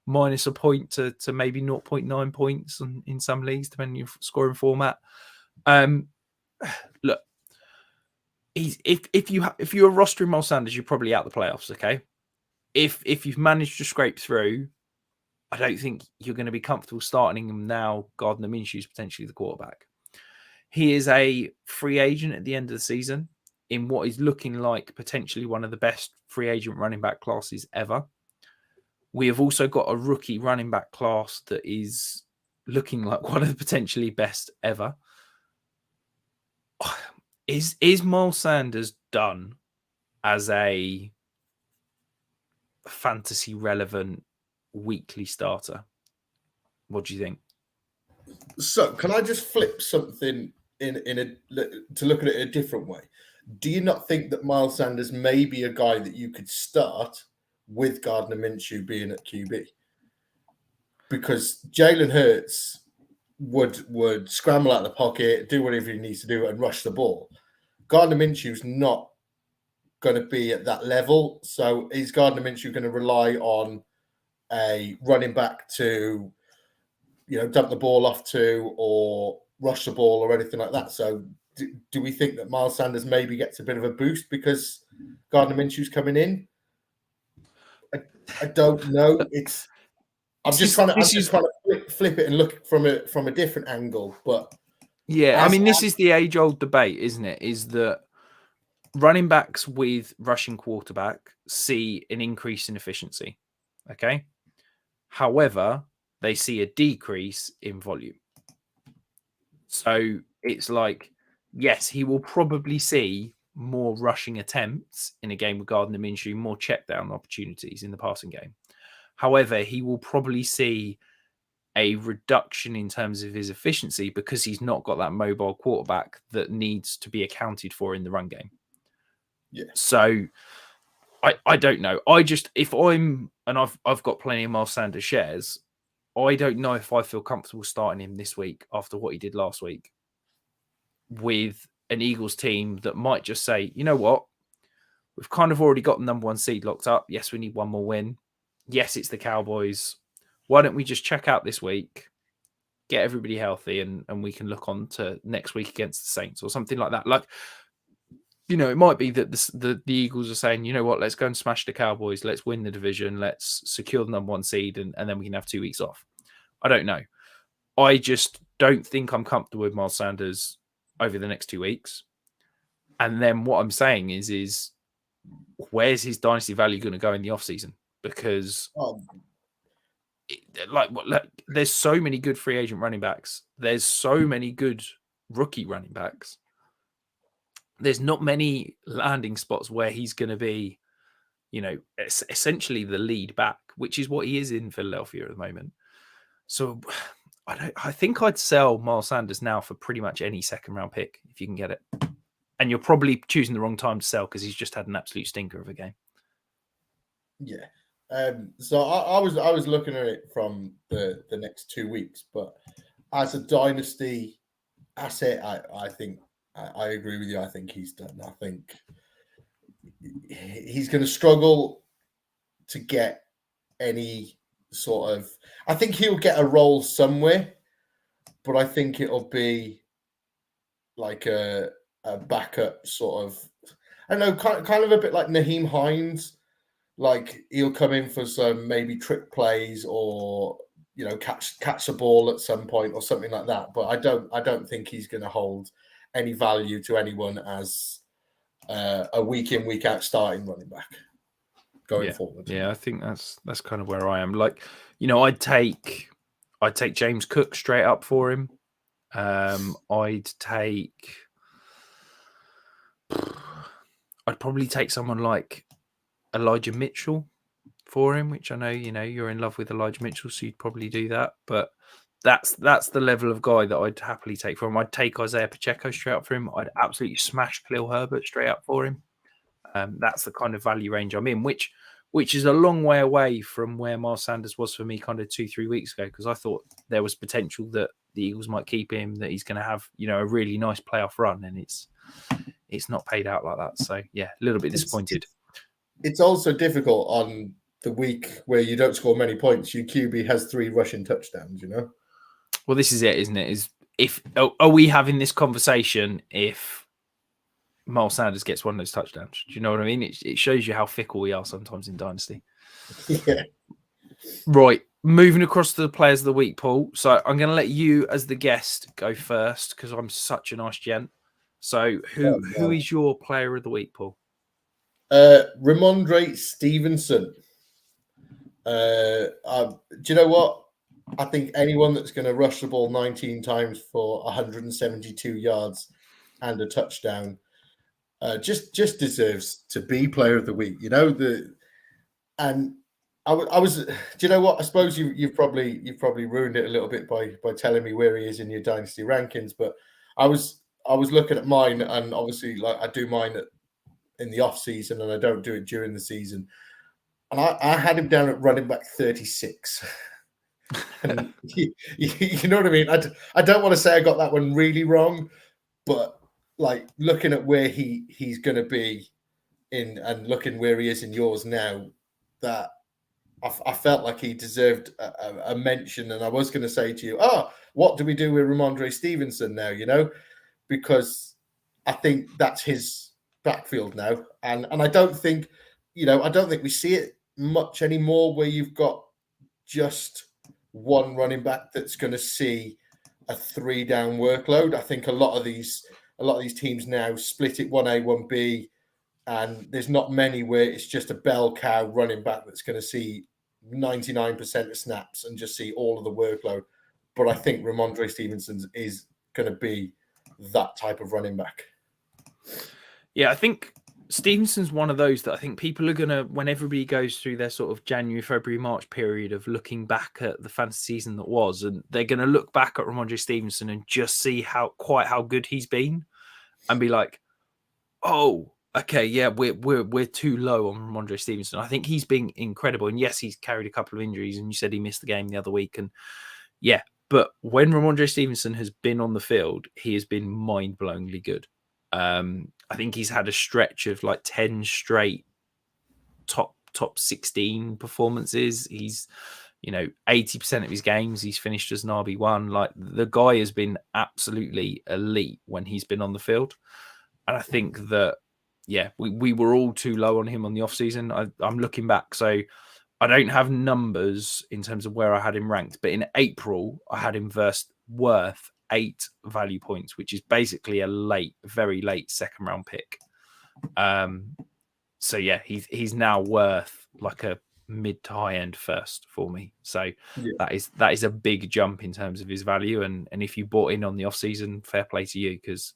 minus a point to maybe 0.9 points in some leagues, depending on your scoring format. Look, if you're rostering Miles Sanders, you're probably out the playoffs. Okay, if you've managed to scrape through, I don't think you're going to be comfortable starting him now. Gardner Minshew is potentially the quarterback. He is a free agent at the end of the season in what is looking like potentially one of the best free agent running back classes ever. We have also got a rookie running back class that is looking like one of the potentially best ever. Is Miles Sanders done as a fantasy relevant weekly starter? What do you think? So can I just flip something to look at it a different way? Do you not think that Miles Sanders may be a guy that you could start with Gardner Minshew being at QB? Because Jalen Hurts would scramble out of the pocket, do whatever he needs to do, and rush the ball. Gardner Minshew's not going to be at that level. So is Gardner Minshew going to rely on a running back to, dump the ball off to or rush the ball or anything like that? So do we think that Miles Sanders maybe gets a bit of a boost because Gardner Minshew's coming in? I don't know. I'm just trying to flip it and look from a different angle. But yeah, this is the age-old debate, isn't it? Is that running backs with rushing quarterback see an increase in efficiency. Okay. However, they see a decrease in volume. So it's like, yes, he will probably see more rushing attempts in a game with Gardner Minshew, more check down opportunities in the passing game. However, he will probably see a reduction in terms of his efficiency because he's not got that mobile quarterback that needs to be accounted for in the run game. Yeah. So I don't know. I've got plenty of Miles Sanders shares. I don't know if I feel comfortable starting him this week after what he did last week with an Eagles team that might just say, you know what? We've kind of already got the number 1 seed locked up. Yes, we need one more win. Yes, it's the Cowboys. Why don't we just check out this week, get everybody healthy, and we can look on to next week against the Saints or something like that. Like, it might be that the Eagles are saying, you know what, let's go and smash the Cowboys. Let's win the division. Let's secure the number 1 seed, and then we can have 2 weeks off. I don't know. I just don't think I'm comfortable with Miles Sanders over the next 2 weeks. And then what I'm saying is where's his dynasty value going to go in the offseason? Because there's so many good free agent running backs. There's so many good rookie running backs. There's not many landing spots where he's going to be, essentially the lead back, which is what he is in Philadelphia at the moment. So I think I'd sell Miles Sanders now for pretty much any second round pick if you can get it. And you're probably choosing the wrong time to sell because he's just had an absolute stinker of a game. Yeah. So I was looking at it from the next 2 weeks, but as a dynasty asset, I think I agree with you. I think he's done. I think he's going to struggle to get any sort of. I think he'll get a role somewhere, but I think it'll be like a backup sort of. I don't know, kind of a bit like Naheem Hines. Like he'll come in for some maybe trick plays or catch a ball at some point or something like that. But I don't think he's going to hold any value to anyone as a week in, week out starting running back going forward. Yeah, I think that's kind of where I am. Like, I'd take James Cook straight up for him. I'd probably take someone like Elijah Mitchell for him, which I know, you're in love with Elijah Mitchell, so you'd probably do that. But that's the level of guy that I'd happily take for him. I'd take Isaiah Pacheco straight up for him. I'd absolutely smash Khalil Herbert straight up for him. That's the kind of value range I'm in, which is a long way away from where Miles Sanders was for me kind of 2-3 weeks ago, because I thought there was potential that the Eagles might keep him, that he's going to have, a really nice playoff run, and it's not paid out like that. So, yeah, a little bit disappointed. It's also difficult on the week where you don't score many points. Your QB has 3 rushing touchdowns, Well, this is it, isn't it? Are we having this conversation if Miles Sanders gets one of those touchdowns? Do you know what I mean? It shows you how fickle we are sometimes in Dynasty. Yeah. Right. Moving across to the players of the week, Paul. So I'm going to let you, as the guest, go first because I'm such a nice gent. So who is your player of the week, Paul? Ramondre Stevenson. Do you know what? I think anyone that's going to rush the ball 19 times for 172 yards and a touchdown just deserves to be player of the week. I was. Do you know what? I suppose you've probably ruined it a little bit by telling me where he is in your dynasty rankings. But I was looking at mine, and obviously, like I do mine in the off season, and I don't do it during the season. And I had him down at running back 36. And you know what I mean? I don't want to say I got that one really wrong, but like looking at where he's going to be in and looking where he is in yours now, that I felt like he deserved a mention. And I was going to say to you, what do we do with Ramondre Stevenson now? Because I think that's his backfield now. And I don't think, we see it much anymore where you've got just one running back that's going to see a 3-down workload. I think a lot of these teams now split it 1A, 1B, and there's not many where it's just a bell cow running back that's going to see 99% of snaps and just see all of the workload. But I think Ramondre Stevenson is going to be that type of running back. Yeah, I think Stevenson's one of those that I think people are going to, when everybody goes through their sort of January, February, March period of looking back at the fantasy season that was, and they're going to look back at Ramondre Stevenson and just see how good he's been and be like, oh, okay, yeah, we're too low on Ramondre Stevenson. I think he's been incredible. And yes, he's carried a couple of injuries, and you said he missed the game the other week. And yeah, but when Ramondre Stevenson has been on the field, he has been mind-blowingly good. I think he's had a stretch of like 10 straight top 16 performances. He's, 80% of his games he's finished as an RB1. Like the guy has been absolutely elite when he's been on the field. And I think that, yeah, we were all too low on him on the offseason. I'm looking back. So I don't have numbers in terms of where I had him ranked, but in April, I had him worth 8 value points, which is basically a very late second round pick. So yeah, he's now worth like a mid to high end first for me. So yeah, that is a big jump in terms of his value. And if you bought in on the off season, fair play to you, because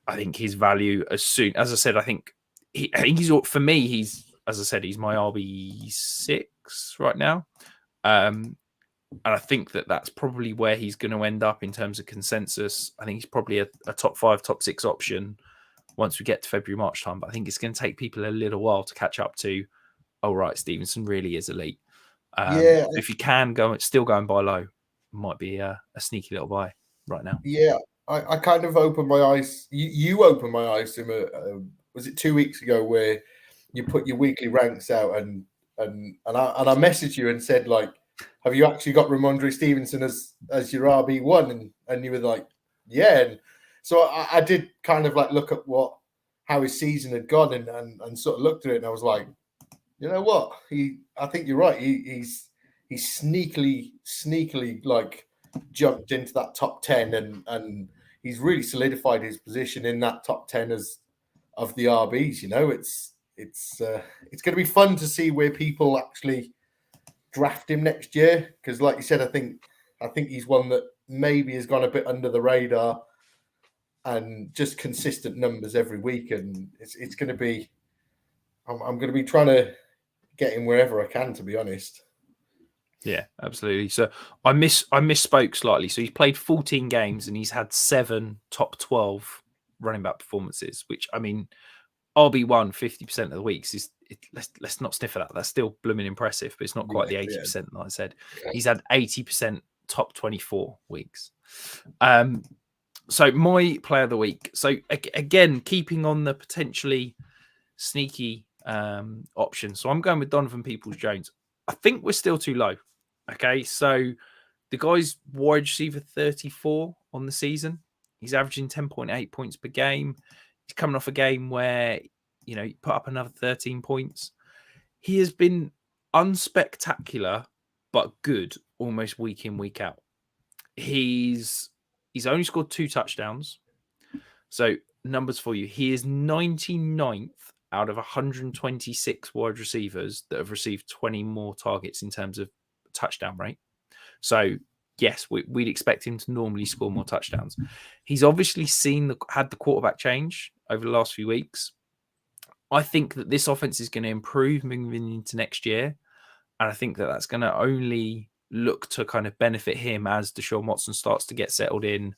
I think his value as I said, I think he's, for me, he's as I said, he's my RB6 right now. And I think that's probably where he's going to end up in terms of consensus. I think he's probably a top 5, top 6 option once we get to February, March time. But I think it's going to take people a little while to catch up to, oh, right, Stevenson really is elite. If you can still go and buy low, might be a sneaky little buy right now. Yeah, I kind of opened my eyes. You opened my eyes to was it 2 weeks ago where you put your weekly ranks out and I messaged you and said, like, have you actually got Ramondre Stevenson as your RB1? And you were like, yeah. And so I did kind of like look at how his season had gone and sort of looked at it, and I was like, you know what? I think you're right. He's sneakily like jumped into that top 10 and he's really solidified his position in that top 10 of the RBs. You know, it's going to be fun to see where people actually draft him next year, because like you said, I think he's one that maybe has gone a bit under the radar and just consistent numbers every week, and it's going to be I'm going to be trying to get him wherever I can, to be honest. Yeah, absolutely. So I misspoke slightly. So he's played 14 games and he's had 7 top 12 running back performances, which, I mean, RB1 50% of the weeks is let's not sniff at that. That's still blooming impressive, but it's not quite the 80% that I said. Okay. He's had 80% top 24 weeks. So my player of the week. So again, keeping on the potentially sneaky option. So I'm going with Donovan Peoples-Jones. I think we're still too low. Okay, so the guy's wide receiver 34 on the season. He's averaging 10.8 points per game. He's coming off a game where, you know, he put up another 13 points. He has been unspectacular, but good almost week in, week out. He's only scored 2 touchdowns. So numbers for you. He is 99th out of 126 wide receivers that have received 20 more targets in terms of touchdown rate. So yes, we'd expect him to normally score more touchdowns. He's obviously had the quarterback change over the last few weeks. I think that this offense is going to improve moving into next year. And I think that that's going to only look to kind of benefit him as Deshaun Watson starts to get settled in,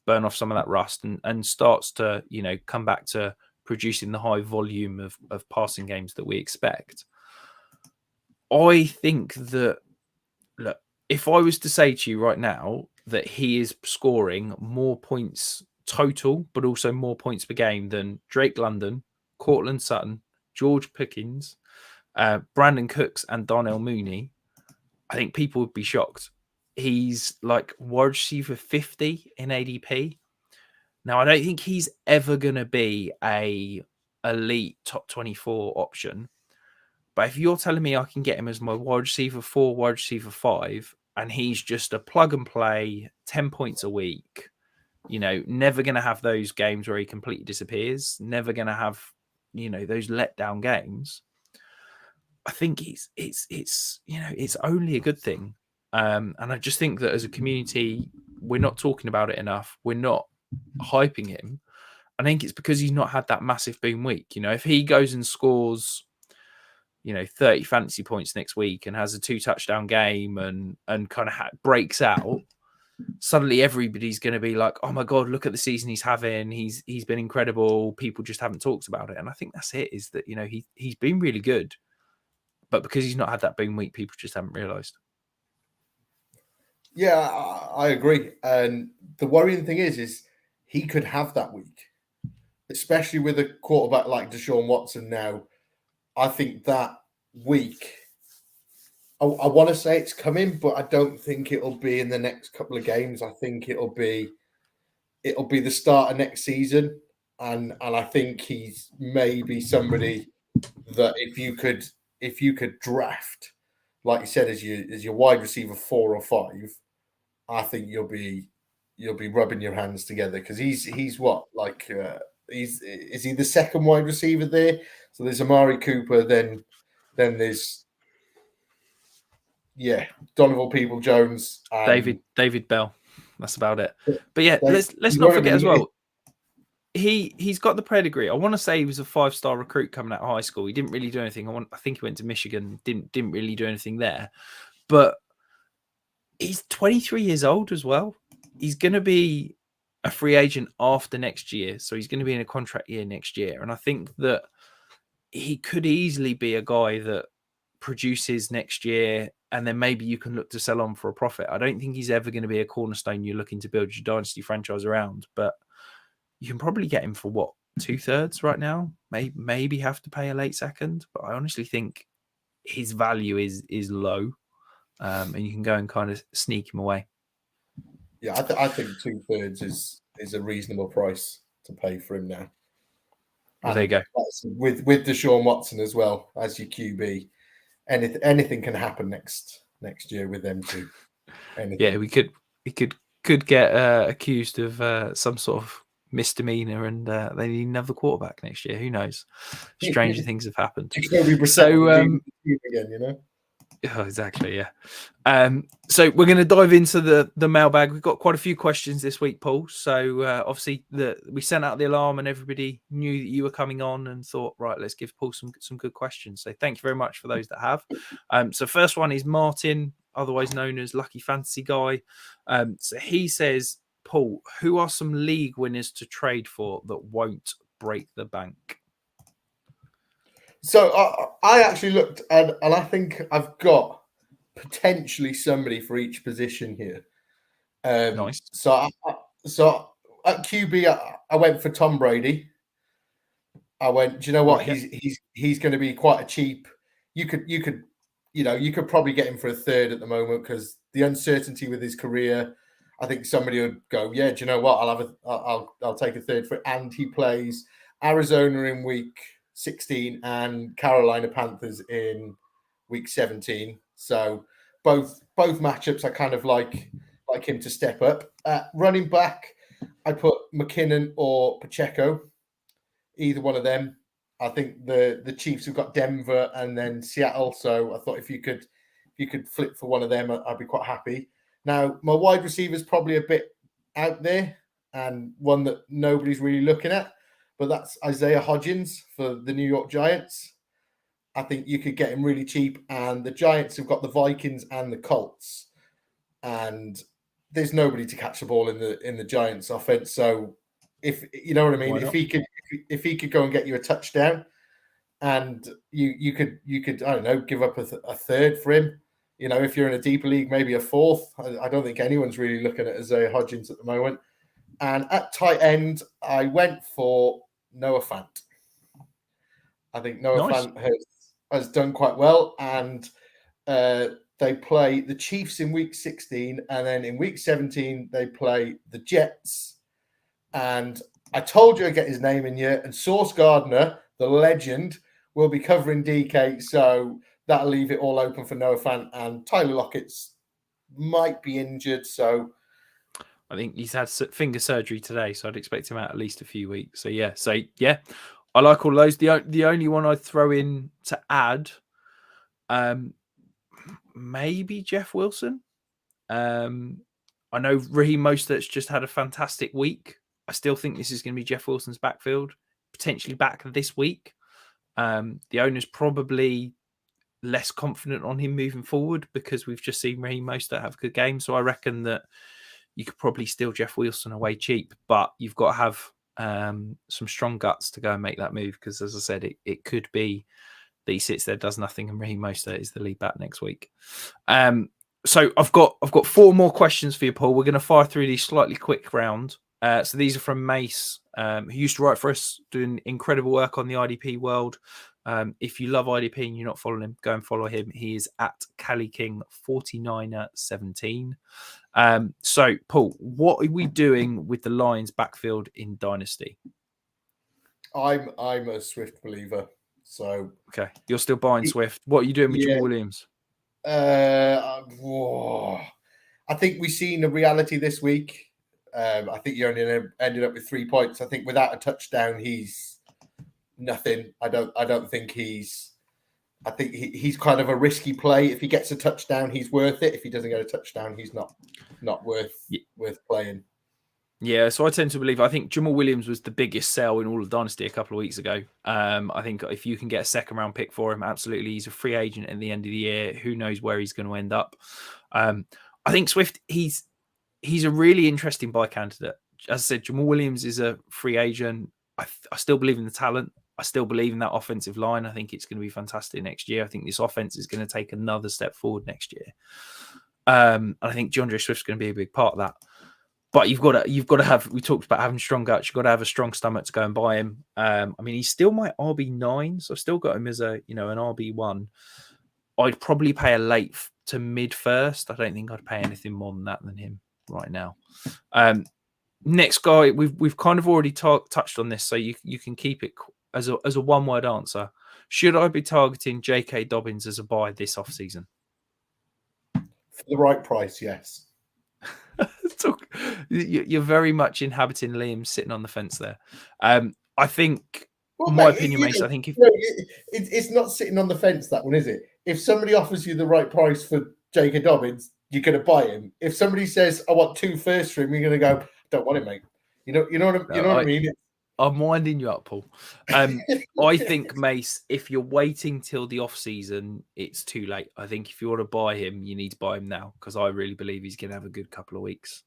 burn off some of that rust and starts to, you know, come back to producing the high volume of passing games that we expect. I think that, look, if I was to say to you right now that he is scoring more points total, but also more points per game than Drake London, Cortland Sutton, George Pickens, Brandon Cooks, and Darnell Mooney, I think people would be shocked. He's like wide receiver 50 in ADP. Now, I don't think he's ever going to be a elite top 24 option. But if you're telling me I can get him as my wide receiver 4, wide receiver 5, and he's just a plug and play, 10 points a week, you know, never going to have those games where he completely disappears, never going to have, you know, those letdown games, I think it's you know, it's only a good thing. And I just think that as a community, we're not talking about it enough. We're not hyping him. I think it's because he's not had that massive boom week. You know, if he goes and scores, you know, 30 fantasy points next week and has a 2 touchdown game and kind of breaks out, suddenly everybody's going to be like, oh my God, look at the season he's having. He's been incredible. People just haven't talked about it. And I think that's it, is that, you know, he's been really good, but because he's not had that boom week, people just haven't realized. Yeah, I agree. And the worrying thing is he could have that week, especially with a quarterback like Deshaun Watson now. I think that week, I want to say it's coming, but I don't think it'll be in the next couple of games. I think it'll be the start of next season. And I think he's maybe somebody that if you could draft, like you said, as your wide receiver 4 or 5, I think you'll be rubbing your hands together, because he's what, like is he the second wide receiver there? So there's Amari Cooper, then there's Donovan Peoples-Jones, David Bell. That's about it. But yeah, let's not forget as well. he's got the pedigree. I want to say he was a 5-star recruit coming out of high school. He didn't really do anything. I think he went to Michigan. Didn't really do anything there. But he's 23 years old as well. He's going to be a free agent after next year, so he's going to be in a contract year next year. And I think that he could easily be a guy that produces next year, and then maybe you can look to sell on for a profit. I don't think he's ever going to be a cornerstone you're looking to build your dynasty franchise around, but you can probably get him for what, 2/3 right now? Maybe have to pay a late second, but I honestly think his value is low, and you can go and kind of sneak him away. Yeah, I think 2/3 is a reasonable price to pay for him now. Well, there you go. With Deshaun Watson as well as your QB, anything can happen next year with them too. Anything. Yeah, we could get accused of some sort of misdemeanor, and they need another quarterback next year. Who knows? Stranger things have happened. So again, you know. Oh, exactly, yeah. So we're going to dive into the mailbag. We've got quite a few questions this week, Paul. So obviously we sent out the alarm and everybody knew that you were coming on and thought, right, let's give Paul some good questions. So thank you very much for those that have. So first one is Martin, otherwise known as Lucky Fantasy Guy. So he says, Paul, who are some league winners to trade for that won't break the bank? So I actually looked, and I think I've got potentially somebody for each position here. Nice. So at QB, I went for Tom Brady. I went, do you know what? He's going to be quite a cheap. You could probably get him for a third at the moment because the uncertainty with his career. I think somebody would go, yeah, do you know what? I'll take a third for it. And he plays Arizona in week 16 and Carolina Panthers in week 17. So both matchups I kind of like him to step up. Running back, I put McKinnon or Pacheco, either one of them. I think the Chiefs have got Denver and then Seattle. So I thought if you could flip for one of them, I'd be quite happy. Now my wide receiver is probably a bit out there and one that nobody's really looking at. But that's Isaiah Hodgins for the New York Giants. I think you could get him really cheap. And the Giants have got the Vikings and the Colts. And there's nobody to catch the ball in the Giants offense. So if you know what I mean, if he could go and get you a touchdown and you could I don't know, give up a third for him. You know, if you're in a deeper league, maybe a fourth. I don't think anyone's really looking at Isaiah Hodgins at the moment. And at tight end, I went for Noah Fant. I think Noah Fant has done quite well, and they play the Chiefs in week 16, and then in week 17 they play the Jets. And I told you I'd get his name in here, and Sauce Gardner, the legend, will be covering DK, so that'll leave it all open for Noah Fant, and Tyler Lockett's might be injured, so I think he's had finger surgery today, so I'd expect him out at least a few weeks. So yeah, I like all those. The only one I'd throw in to add, maybe Jeff Wilson. I know Raheem Mostert's just had a fantastic week. I still think this is going to be Jeff Wilson's backfield, potentially back this week. The owner's probably less confident on him moving forward because we've just seen Raheem Mostert have a good game. So I reckon that you could probably steal Jeff Wilson away cheap, but you've got to have some strong guts to go and make that move because, as I said, it could be that he sits there, does nothing, and Raheem Mostert is the lead back next week. So I've got 4 more questions for you, Paul. We're going to fire through these slightly quick round. So these are from Mace, who used to write for us, doing incredible work on the IDP world. If you love IDP and you're not following him, go and follow him. He is at CaliKing49er17. So, Paul, what are we doing with the Lions backfield in Dynasty? I'm a Swift believer. So okay, you're still buying Swift. What are you doing with Jamal Williams? I think we've seen a reality this week. I think you only ended up with 3 points. I think without a touchdown, he's nothing. I think he's kind of a risky play. If he gets a touchdown, he's worth it. If he doesn't get a touchdown, he's not worth playing. Yeah, so I tend to believe, I think Jamal Williams was the biggest sell in all of Dynasty a couple of weeks ago. I think if you can get a second round pick for him, absolutely. He's a free agent at the end of the year. Who knows where he's going to end up? I think Swift, he's a really interesting buy candidate. As I said, Jamal Williams is a free agent. I still believe in the talent. I still believe in that offensive line. I think it's going to be fantastic next year. I think this offense is going to take another step forward next year. And I think DeAndre Swift's going to be a big part of that. But you've got to have. We talked about having strong guts. You've got to have a strong stomach to go and buy him. I mean, he's still my RB9, so I've still got him as an RB1. I'd probably pay a late to mid first. I don't think I'd pay anything more than that than him right now. Next guy, we've kind of already touched on this, so you can keep it as a one word answer. Should I be targeting J.K. Dobbins as a buy this offseason? For the right price, yes. You're very much inhabiting Liam sitting on the fence there. I think, my opinion, Mace, I think it's not sitting on the fence, that one, is it? If somebody offers you the right price for J.K. Dobbins, you're going to buy him. If somebody says, I want 2 firsts for him, you're going to go, don't want him, mate. You know what I mean? I'm winding you up, Paul. I think, Mace, if you're waiting till the off season, it's too late. I think if you want to buy him, you need to buy him now, because I really believe he's going to have a good couple of weeks.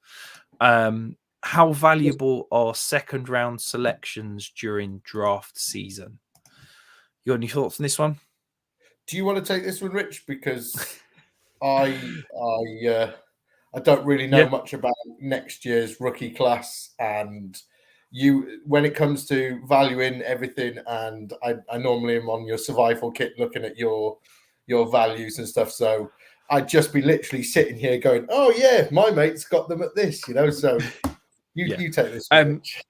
How valuable are second round selections during draft season? You got any thoughts on this one? Do you want to take this one, Rich? Because I don't really know much about next year's rookie class, and when it comes to valuing everything, and I normally am on your survival kit looking at your values and stuff. So I'd just be literally sitting here going, oh yeah, my mate's got them at this, so you take this one, Rich.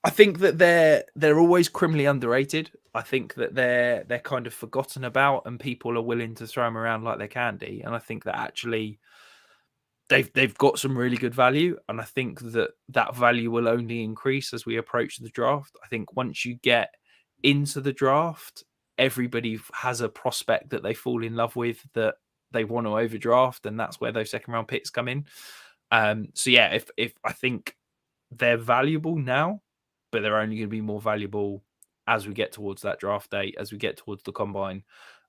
I think that they're always criminally underrated. I think that they're kind of forgotten about, and people are willing to throw them around like they're candy. And I think that actually they've got some really good value, and I think that value will only increase as we approach the draft. I think once you get into the draft, everybody has a prospect that they fall in love with, that they want to overdraft, and that's where those second round picks come in. So yeah, if I think they're valuable now, but they're only going to be more valuable as we get towards that draft date, as we get towards the combine.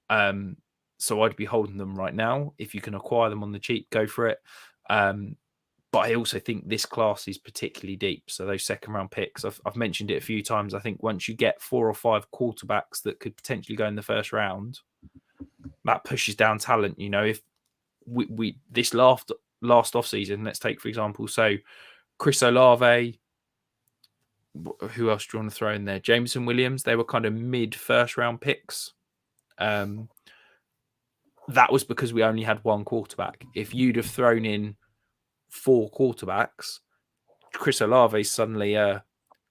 So I'd be holding them right now. If you can acquire them on the cheap, go for it. But I also think this class is particularly deep. So those second round picks, I've mentioned it a few times. I think once you get 4 or 5 quarterbacks that could potentially go in the first round, that pushes down talent. If we this last off season, let's take for example, so Chris Olave, who else do you want to throw in there? Jameson Williams, they were kind of mid first round picks. That was because we only had 1 quarterback. If you'd have thrown in 4 quarterbacks, Chris Olave is suddenly a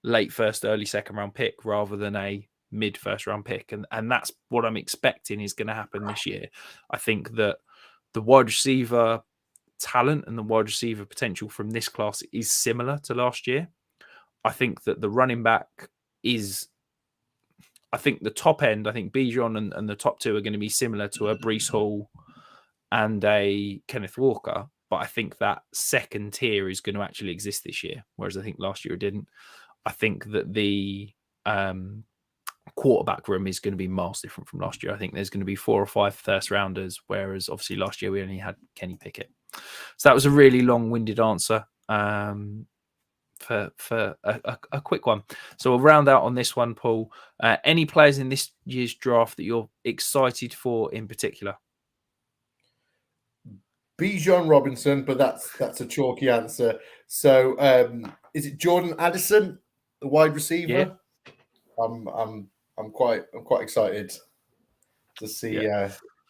late first, early second round pick rather than a mid first round pick. And that's what I'm expecting is going to happen this year. I think that the wide receiver talent and the wide receiver potential from this class is similar to last year. I think that the running back is, I think the top end, I think Bijan and the top 2 are going to be similar to a Breece Hall and a Kenneth Walker. But I think that second tier is going to actually exist this year, whereas I think last year it didn't. I think that the quarterback room is going to be miles different from last year. I think there's going to be 4 or 5 first rounders, whereas obviously last year we only had Kenny Pickett. So that was a really long-winded answer. For a quick one. So we'll round out on this one, Paul. Any players in this year's draft that you're excited for in particular? Bijan Robinson, but that's a chalky answer. So is it Jordan Addison, the wide receiver? Yeah. I'm quite excited to see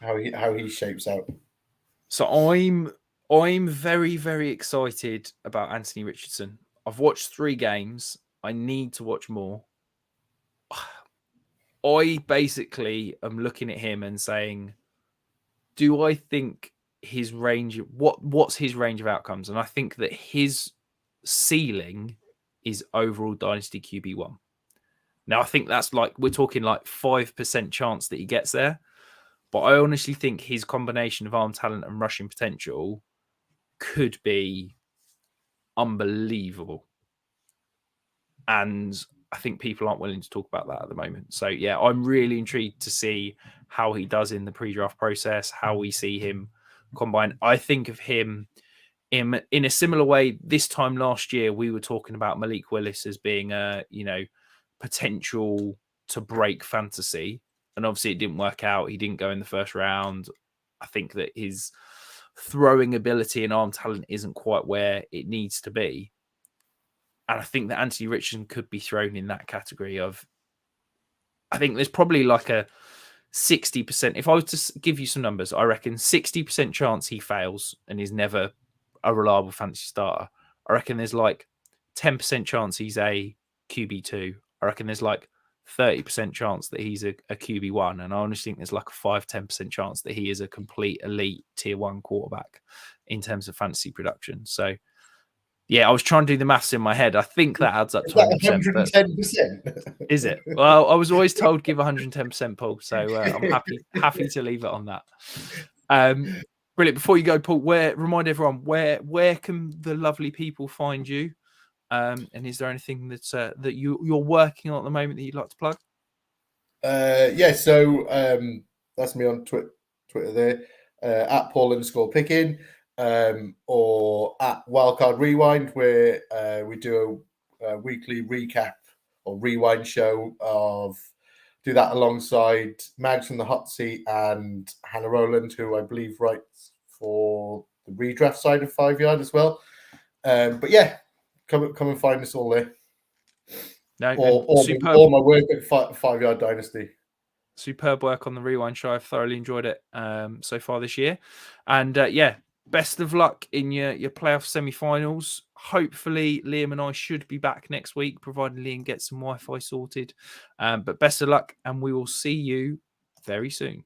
how he shapes out. So I'm very, very excited about Anthony Richardson. I've watched 3 games. I need to watch more. I basically am looking at him and saying, do I think his range, what's his range of outcomes? And I think that his ceiling is overall Dynasty QB1. Now, I think that's we're talking 5% chance that he gets there. But I honestly think his combination of arm talent and rushing potential could be unbelievable. And I think people aren't willing to talk about that at the moment. So, yeah, I'm really intrigued to see how he does in the pre-draft process, how we see him combine. I think of him in a similar way. This time last year, we were talking about Malik Willis as being a, potential to break fantasy. And obviously it didn't work out. He didn't go in the first round. I think that his throwing ability and arm talent isn't quite where it needs to be. And I think that Anthony Richardson could be thrown in that category of, I think there's probably like a 60%. If I was to give you some numbers, I reckon 60% chance he fails and is never a reliable fantasy starter. I reckon there's like 10% chance he's a QB2. I reckon there's like 30% chance that he's a QB1. And I honestly think there's like a 5-10% chance that he is a complete elite tier 1 quarterback in terms of fantasy production. So, yeah, I was trying to do the maths in my head. I think that adds up to 100%. 110%. Is it? Well, I was always told give 110%, Paul. So I'm happy to leave it on that. Brilliant. Before you go, Paul, remind everyone where can the lovely people find you? And is there anything that you're working on at the moment that you'd like to plug? So that's me on Twitter there, at Paul_Picken, or at Wildcard Rewind, where we do a weekly recap or rewind show do that alongside Mags from the Hot Seat and Hannah Rowland, who I believe writes for the redraft side of 5 Yard as well. But yeah, come and find us all there. No, or my work at 5 Yard Dynasty. Superb work on the Rewind show. I've thoroughly enjoyed it so far this year. And best of luck in your playoff semi-finals. Hopefully, Liam and I should be back next week, provided Liam gets some Wi-Fi sorted. But best of luck, and we will see you very soon.